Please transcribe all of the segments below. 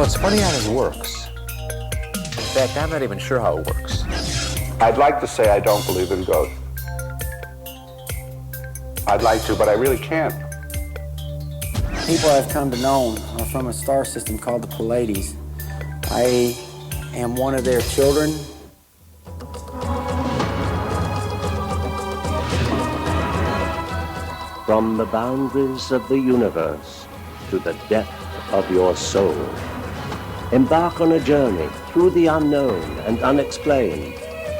know, it's funny how this works. In fact, I'm not even sure how it works. I'd like to say I don't believe in ghosts. I'd like to, but I really can't. People I've come to know are from a star system called the Pilades. I am one of their children. From the boundaries of the universe to the depth of your soul, embark on a journey through the unknown and unexplained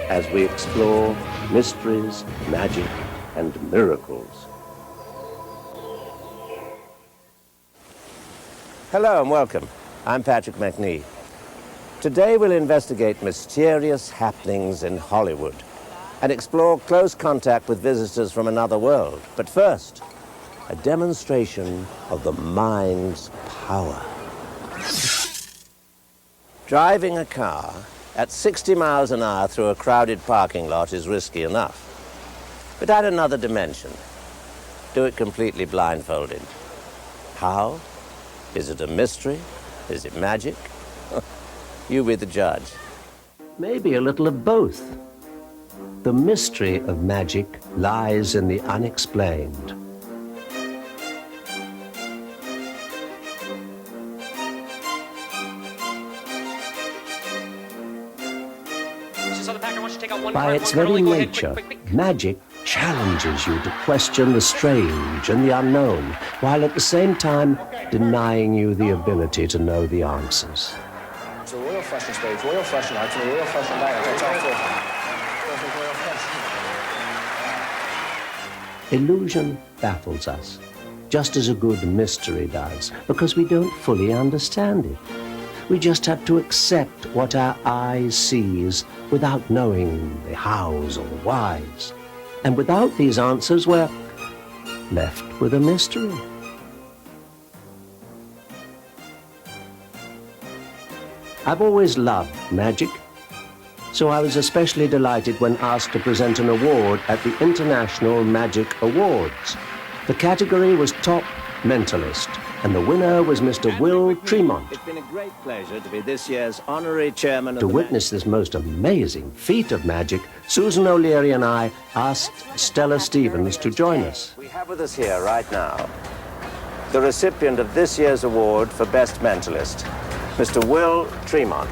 as we explore mysteries, magic, and miracles. Hello and welcome. I'm Patrick McNee. Today we'll investigate mysterious happenings in Hollywood and explore close contact with visitors from another world. But first, a demonstration of the mind's power. Driving a car at 60 miles an hour through a crowded parking lot is risky enough. But add another dimension. Do it completely blindfolded. How? Is it a mystery? Is it magic? You be the judge. Maybe a little of both. The mystery of magic lies in the unexplained. By its very nature, magic challenges you to question the strange and the unknown, while at the same time denying you the ability to know the answers. It's a royal flush in space, royal flush in arts, and a royal flush in light. That's all four. Illusion baffles us, just as a good mystery does, because we don't fully understand it. We just have to accept what our eye sees without knowing the hows or whys. And without these answers, we're left with a mystery. I've always loved magic, so I was especially delighted when asked to present an award at the International Magic Awards. The category was Top Mentalist, and the winner was Mr. Will Tremont. It's been a great pleasure to be this year's honorary chairman of To witness this most amazing feat of magic, Susan O'Leary and I asked Stella Stevens to join us. We have with us here right now the recipient of this year's award for Best Mentalist, Mr. Will Tremont.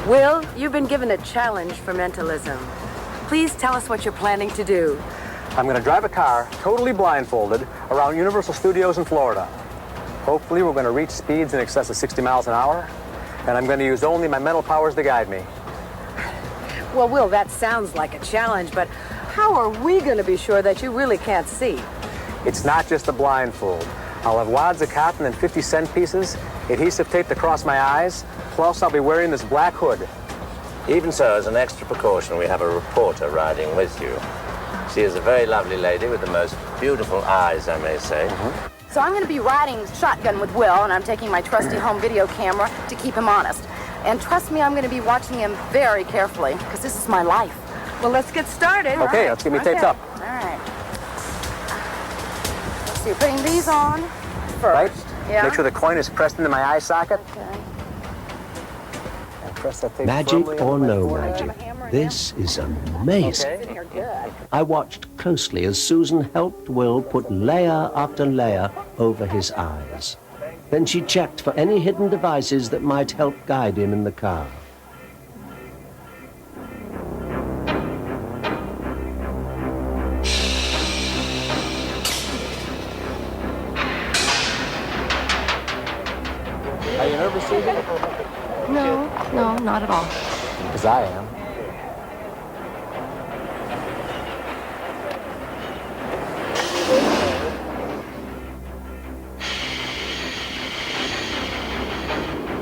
Will, you've been given a challenge for mentalism. Please tell us what you're planning to do. I'm going to drive a car, totally blindfolded, around Universal Studios in Florida. Hopefully we're going to reach speeds in excess of 60 miles an hour, and I'm going to use only my mental powers to guide me. Well, Will, that sounds like a challenge, but how are we going to be sure that you really can't see? It's not just a blindfold. I'll have wads of cotton and 50-cent pieces, adhesive taped across my eyes, plus I'll be wearing this black hood. Even so, as an extra precaution, we have a reporter riding with you. She is a very lovely lady with the most beautiful eyes, I may say. Mm-hmm. So I'm going to be riding shotgun with Will, and I'm taking my trusty home video camera to keep him honest. And trust me, I'm going to be watching him very carefully, because this is my life. Well, let's get started. Okay, let's get me taped up. All right. Let's see, putting these on first. Right? Yeah. Make sure the coin is pressed into my eye socket. Okay. And press that tape Magic firmly or into my no forehead. magic, this is amazing. Okay. Here, good. I watched closely as Susan helped Will put layer after layer over his eyes. Then she checked for any hidden devices that might help guide him in the car. Are you nervous, Susan? No, not at all. Because I am.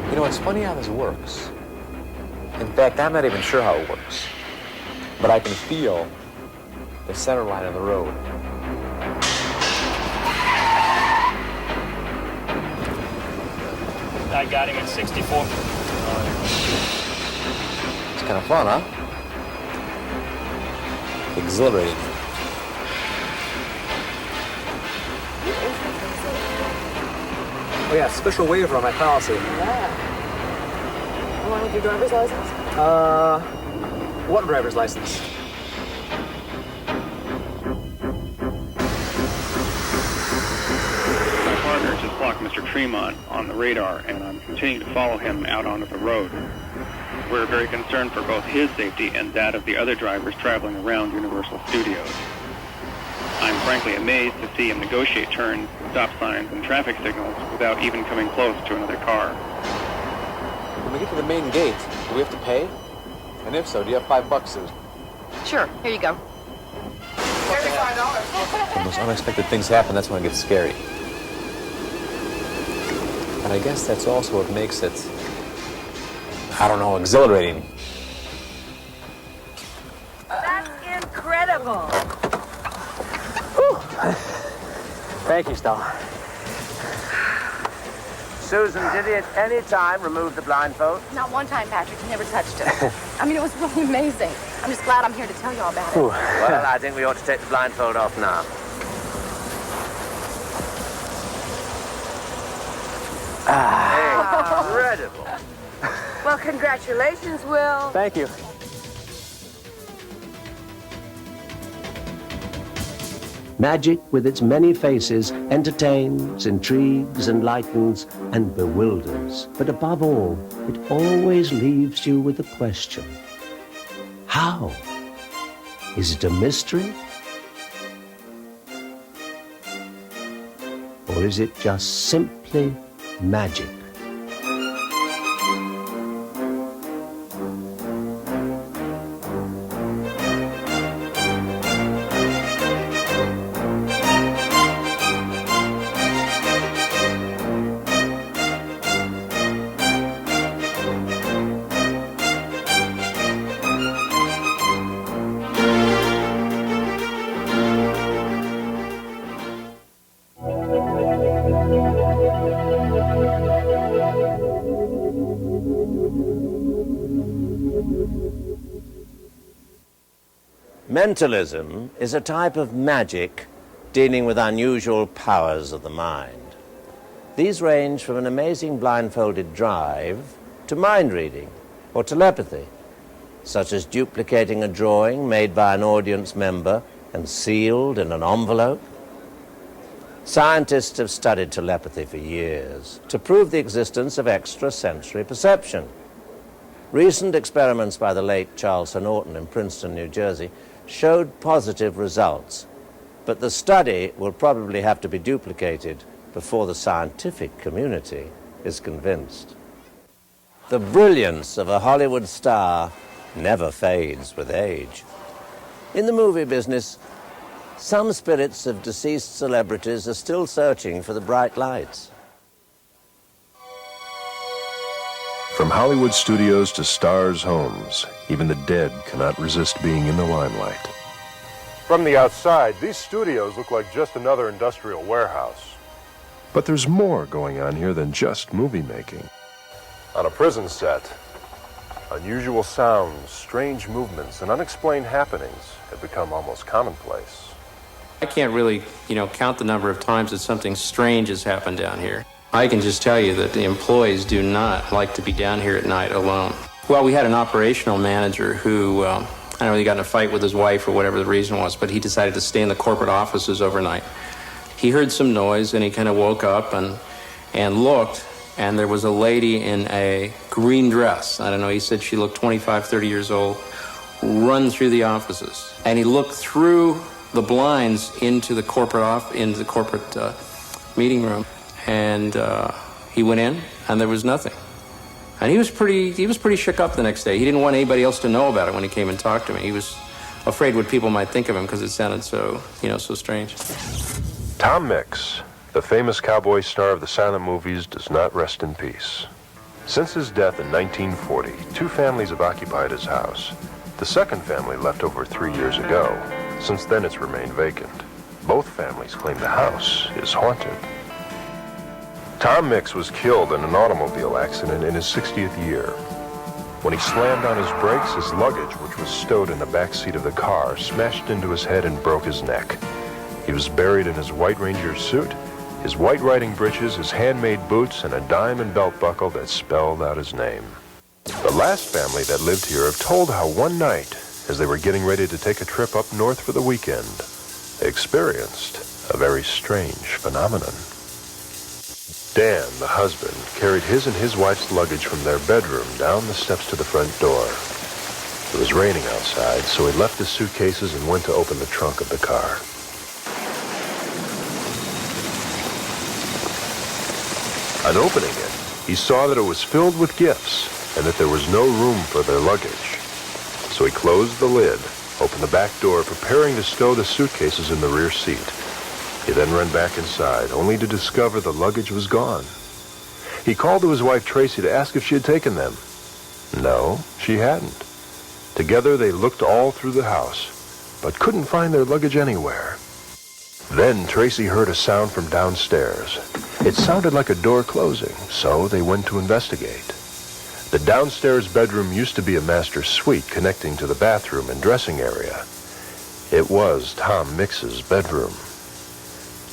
You know, it's funny how this works. In fact, I'm not even sure how it works. But I can feel the center line of the road. I got him at 64. It's kind of fun, huh? Exhilarating. Oh yeah, special waiver on my policy. Yeah. Along with your driver's license? What driver's license? My partner just blocked Mr. Tremont on the radar, and I'm continuing to follow him out onto the road. We're very concerned for both his safety and that of the other drivers traveling around Universal Studios. I'm frankly amazed to see him negotiate turns, stop signs, and traffic signals without even coming close to another car. When we get to the main gate, do we have to pay? And if so, do you have $5, Susan? Sure, here you go. When those unexpected things happen, that's when it gets scary. And I guess that's also what makes it, I don't know, exhilarating. That's incredible. Thank you, Stella. Susan, did he at any time remove the blindfold? Not one time, Patrick. He never touched it. I mean, it was really amazing. I'm just glad I'm here to tell you all about it. Well, I think we ought to take the blindfold off now. Incredible. Well, congratulations, Will. Thank you. Magic, with its many faces, entertains, intrigues, enlightens, and bewilders. But above all, it always leaves you with the question, how? Is it a mystery? Or is it just simply magic? Mentalism is a type of magic dealing with unusual powers of the mind. These range from an amazing blindfolded drive to mind reading or telepathy, such as duplicating a drawing made by an audience member and sealed in an envelope. Scientists have studied telepathy for years to prove the existence of extrasensory perception. Recent experiments by the late Charles Norton in Princeton, New Jersey, showed positive results, but the study will probably have to be duplicated before the scientific community is convinced. The brilliance of a Hollywood star never fades with age. In the movie business, some spirits of deceased celebrities are still searching for the bright lights. From Hollywood studios to stars' homes, even the dead cannot resist being in the limelight. From the outside, these studios look like just another industrial warehouse. But there's more going on here than just movie making. On a prison set, unusual sounds, strange movements, and unexplained happenings have become almost commonplace. I can't really, count the number of times that something strange has happened down here. I can just tell you that the employees do not like to be down here at night alone. Well, we had an operational manager who, I don't know, he got in a fight with his wife or whatever the reason was, but he decided to stay in the corporate offices overnight. He heard some noise and he kind of woke up and looked, and there was a lady in a green dress. I don't know, he said she looked 25, 30 years old, run through the offices. And he looked through the blinds into the corporate meeting room. And he went in, and there was nothing. And he was pretty shook up the next day. He didn't want anybody else to know about it when he came and talked to me. He was afraid what people might think of him because it sounded so, so strange. Tom Mix, the famous cowboy star of the silent movies, does not rest in peace. Since his death in 1940, 2 families have occupied his house. The second family left over 3 years ago. Since then, it's remained vacant. Both families claim the house is haunted. Tom Mix was killed in an automobile accident in his 60th year. When he slammed on his brakes, his luggage, which was stowed in the back seat of the car, smashed into his head and broke his neck. He was buried in his White Ranger suit his white riding breeches, his handmade boots, and a diamond belt buckle that spelled out his name. The last family that lived here have told how one night, as they were getting ready to take a trip up north for the weekend, they experienced a very strange phenomenon. Dan, the husband, carried his and his wife's luggage from their bedroom down the steps to the front door. It was raining outside, so he left his suitcases and went to open the trunk of the car. On opening it, he saw that it was filled with gifts and that there was no room for their luggage. So he closed the lid, opened the back door, preparing to stow the suitcases in the rear seat. He then ran back inside, only to discover the luggage was gone. He called to his wife Tracy to ask if she had taken them. No, she hadn't. Together they looked all through the house, but couldn't find their luggage anywhere. Then Tracy heard a sound from downstairs. It sounded like a door closing, so they went to investigate. The downstairs bedroom used to be a master suite connecting to the bathroom and dressing area. It was Tom Mix's bedroom.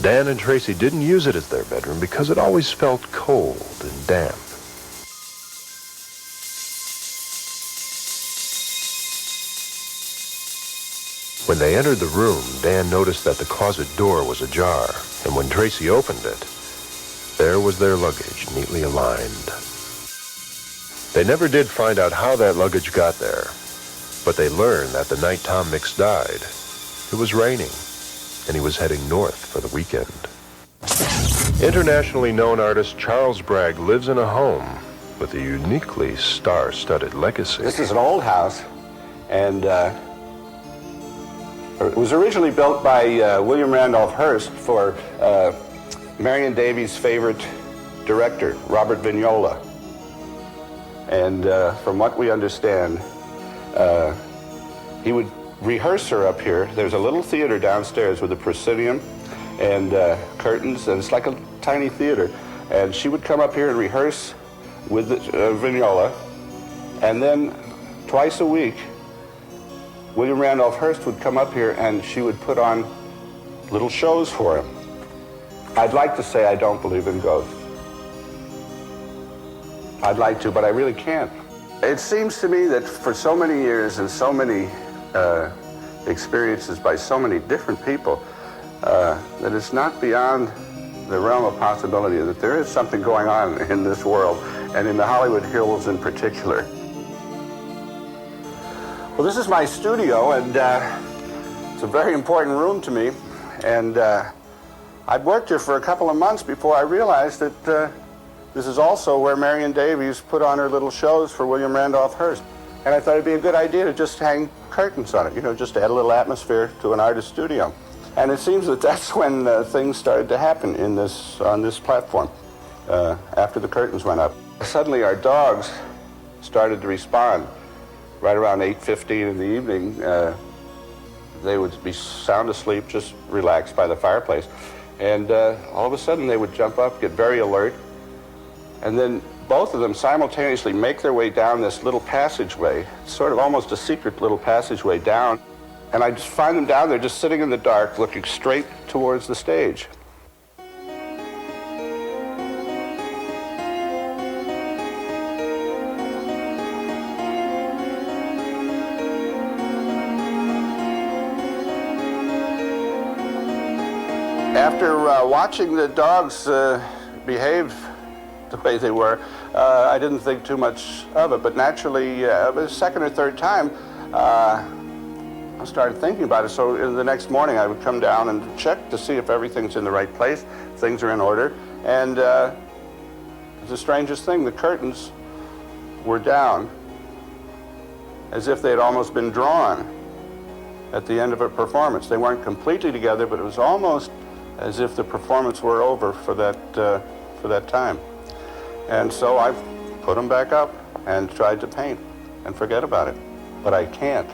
Dan and Tracy didn't use it as their bedroom because it always felt cold and damp. When they entered the room, Dan noticed that the closet door was ajar, and when Tracy opened it, there was their luggage neatly aligned. They never did find out how that luggage got there, but they learned that the night Tom Mix died, it was raining, and he was heading north for the weekend. Internationally known artist Charles Bragg lives in a home with a uniquely star-studded legacy. This is an old house, and it was originally built by William Randolph Hearst for Marion Davies' favorite director, Robert Vignola. And from what we understand, he would rehearse her up here. There's a little theater downstairs with a proscenium and curtains, and it's like a tiny theater. And she would come up here and rehearse with Vignola, and then twice a week, William Randolph Hearst would come up here and she would put on little shows for him. I'd like to say I don't believe in ghosts. I'd like to, but I really can't. It seems to me that for so many years and so many experiences by so many different people, that it's not beyond the realm of possibility that there is something going on in this world, and in the Hollywood Hills in particular. Well, this is my studio, and it's a very important room to me, and I'd worked here for a couple of months before I realized that this is also where Marion Davies put on her little shows for William Randolph Hearst. And I thought it'd be a good idea to just hang curtains on it, you know, just to add a little atmosphere to an artist's studio. And it seems that that's when things started to happen on this platform, after the curtains went up. Suddenly our dogs started to respond. Right around 8:15 in the evening, they would be sound asleep, just relaxed by the fireplace. And all of a sudden they would jump up, get very alert, and then both of them simultaneously make their way down this little passageway, sort of almost a secret little passageway down. And I just find them down there just sitting in the dark, looking straight towards the stage. After watching the dogs behave the way they were, I didn't think too much of it, but naturally, the second or third time, I started thinking about it. So the next morning I would come down and check to see if everything's in the right place, things are in order, and it's the strangest thing, the curtains were down as if they had almost been drawn at the end of a performance. They weren't completely together, but it was almost as if the performance were over for that time. And so I put them back up and tried to paint and forget about it, but I can't.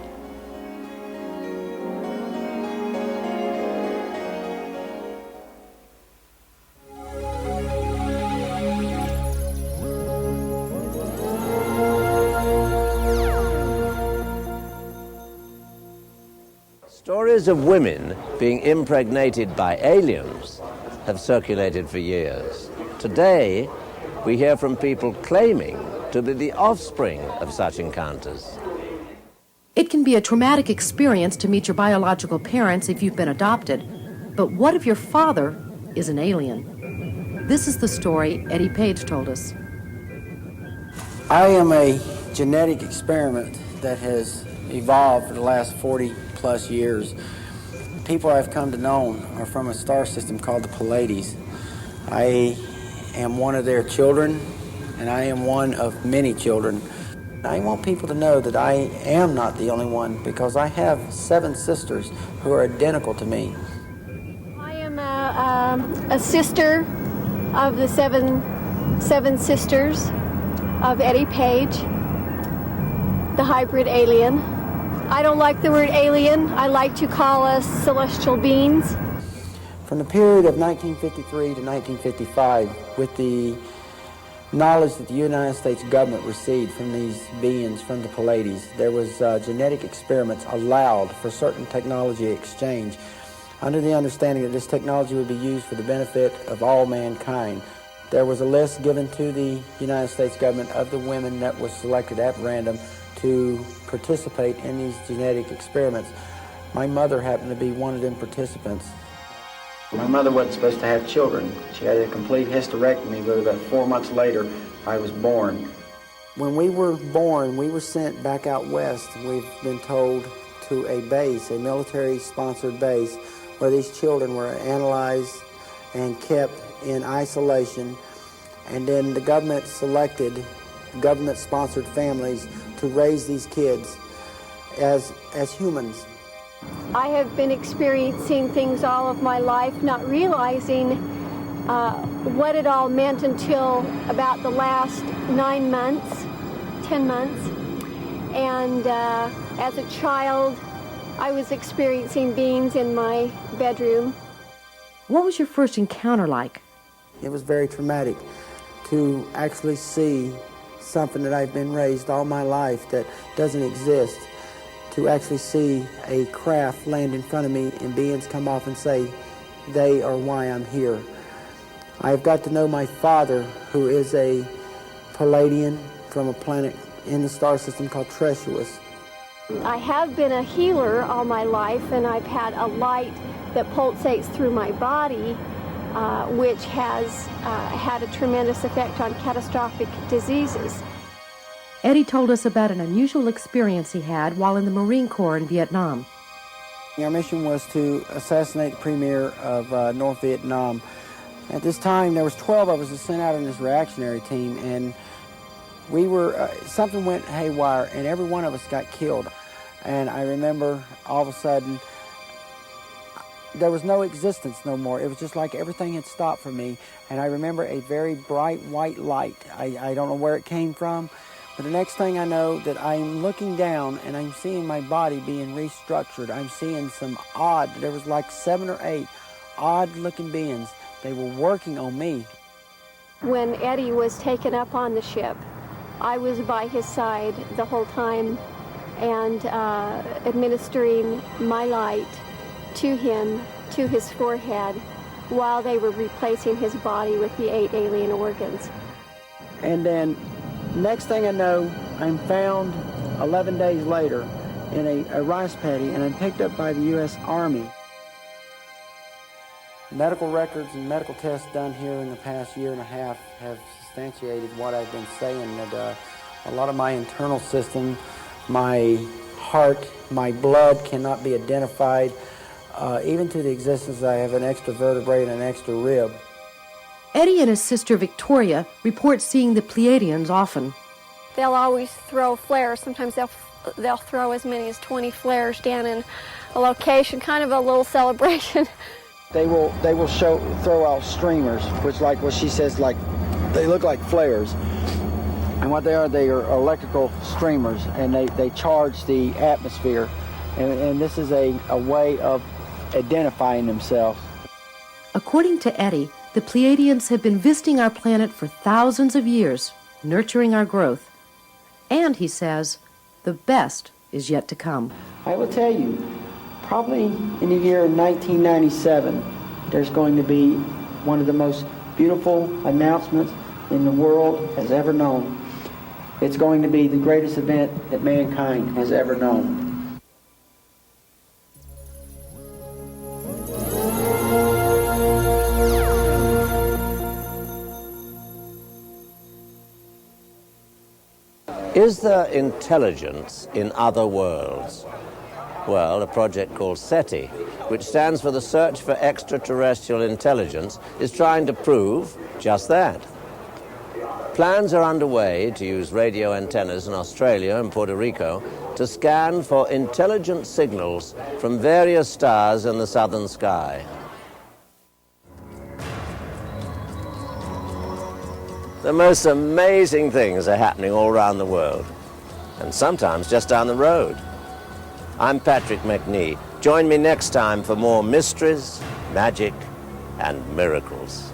Stories of women being impregnated by aliens have circulated for years. Today, we hear from people claiming to be the offspring of such encounters. It can be a traumatic experience to meet your biological parents if you've been adopted. But what if your father is an alien? This is the story Eddie Page told us. I am a genetic experiment that has evolved for the last 40 plus years. The people I've come to know are from a star system called the Pilades. I am one of their children, and I am one of many children. I want people to know that I am not the only one, because I have 7 sisters who are identical to me. I am a sister of the seven sisters of Eddie Page, the hybrid alien. I don't like the word alien. I like to call us celestial beings. From the period of 1953 to 1955, with the knowledge that the United States government received from these beings from the Pleiades, there was genetic experiments allowed for certain technology exchange under the understanding that this technology would be used for the benefit of all mankind. There was a list given to the United States government of the women that was selected at random to participate in these genetic experiments. My mother happened to be one of them participants. My mother wasn't supposed to have children. She had a complete hysterectomy, but about 4 months later, I was born. When we were born, we were sent back out west. We've been told to a base, a military-sponsored base, where these children were analyzed and kept in isolation. And then the government selected government-sponsored families to raise these kids as humans. I have been experiencing things all of my life, not realizing what it all meant until about the last 9 months, 10 months. And as a child, I was experiencing beings in my bedroom. What was your first encounter like? It was very traumatic to actually see something that I've been raised all my life that doesn't exist, to actually see a craft land in front of me and beings come off and say, they are why I'm here. I've got to know my father, who is a Pleiadian from a planet in the star system called Treasuous. I have been a healer all my life, and I've had a light that pulsates through my body, which has had a tremendous effect on catastrophic diseases. Eddie told us about an unusual experience he had while in the Marine Corps in Vietnam. Our mission was to assassinate the premier of North Vietnam. At this time, there was 12 of us that sent out on this reactionary team, and we were, something went haywire, and every one of us got killed. And I remember all of a sudden, there was no existence no more. It was just like everything had stopped for me. And I remember a very bright white light. I don't know where it came from, but the next thing I know that I'm looking down and I'm seeing my body being restructured. I'm seeing some odd, there was like 7 or 8 odd looking beings. They were working on me. When Eddie was taken up on the ship, I was by his side the whole time and administering my light to him, to his forehead, while they were replacing his body with the 8 alien organs. And then, next thing I know, I'm found 11 days later in a rice paddy, and I'm picked up by the U.S. Army. Medical records and medical tests done here in the past year and a half have substantiated what I've been saying, that a lot of my internal system, my heart, my blood cannot be identified, even to the existence I have an extra vertebrae and an extra rib. Eddie and his sister Victoria report seeing the Pleiadians often. They'll always throw flares. Sometimes they'll throw as many as 20 flares down in a location, kind of a little celebration. They will throw out streamers, which, like what she says, like they look like flares. And what they are electrical streamers, and they charge the atmosphere. And this is a way of identifying themselves. According to Eddie, the Pleiadians have been visiting our planet for thousands of years, nurturing our growth. And, he says, the best is yet to come. I will tell you, probably in the year 1997, there's going to be one of the most beautiful announcements in the world has ever known. It's going to be the greatest event that mankind has ever known. Is there intelligence in other worlds? Well, a project called SETI, which stands for the Search for Extraterrestrial Intelligence, is trying to prove just that. Plans are underway to use radio antennas in Australia and Puerto Rico to scan for intelligent signals from various stars in the southern sky. The most amazing things are happening all around the world, and sometimes just down the road. I'm Patrick McNee. Join me next time for more mysteries, magic, and miracles.